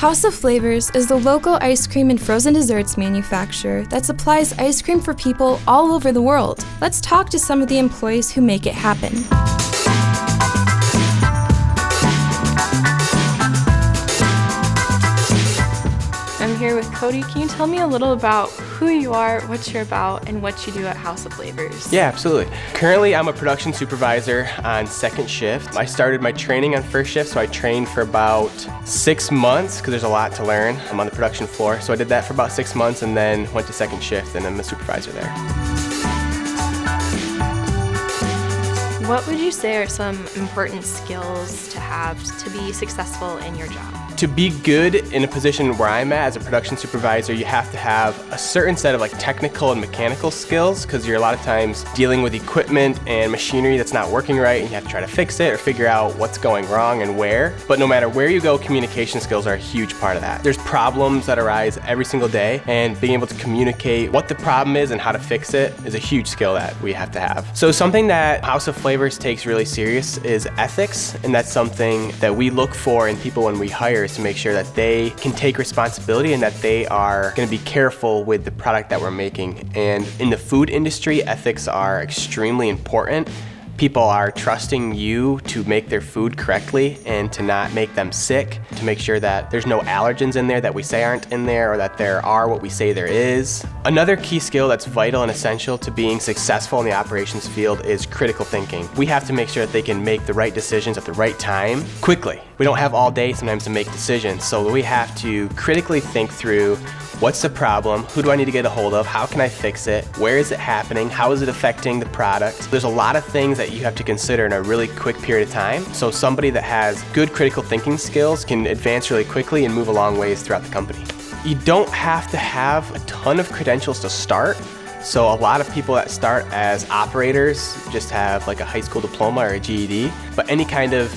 House of Flavors is the local ice cream and frozen desserts manufacturer that supplies ice cream for people all over the world. Let's talk to some of the employees who make it happen. I'm here with Kody. Can you tell me a little about who you are, what you're about, and what you do at House of Flavors? Yeah, absolutely. Currently, I'm a production supervisor on second shift. I started my training on first shift, so I trained for about 6 months because there's a lot to learn. I'm on the production floor, so I did that for about 6 months and then went to second shift, and I'm the supervisor there. What would you say are some important skills to have to be successful in your job? To be good in a position where I'm at as a production supervisor, you have to have a certain set of technical and mechanical skills, because you're a lot of times dealing with equipment and machinery that's not working right, and you have to try to fix it or figure out what's going wrong and where. But no matter where you go, communication skills are a huge part of that. There's problems that arise every single day, and being able to communicate what the problem is and how to fix it is a huge skill that we have to have. So something that House of Flavors takes really serious is ethics, and that's something that we look for in people when we hire, is to make sure that they can take responsibility and that they are going to be careful with the product that we're making. And in the food industry, ethics are extremely important. People are trusting you to make their food correctly and to not make them sick, to make sure that there's no allergens in there that we say aren't in there, or that there are what we say there is. Another key skill that's vital and essential to being successful in the operations field is critical thinking. We have to make sure that they can make the right decisions at the right time, quickly. We don't have all day sometimes to make decisions, so we have to critically think through what's the problem, who do I need to get a hold of, how can I fix it, where is it happening, how is it affecting the product. There's a lot of things that you have to consider in a really quick period of time, so somebody that has good critical thinking skills can advance really quickly and move a long ways throughout the company. You don't have to have a ton of credentials to start. So a lot of people that start as operators just have a high school diploma or a GED, but any kind of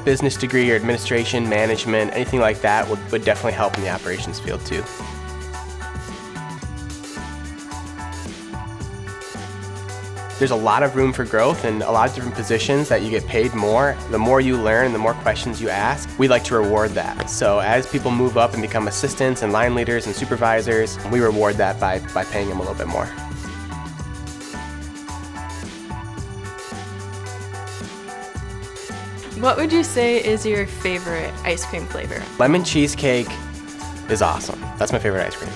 business degree or administration, management, anything like that would definitely help in the operations field too. There's a lot of room for growth and a lot of different positions that you get paid more. The more you learn, the more questions you ask, we like to reward that. So as people move up and become assistants and line leaders and supervisors, we reward that by paying them a little bit more. What would you say is your favorite ice cream flavor? Lemon cheesecake is awesome. That's my favorite ice cream.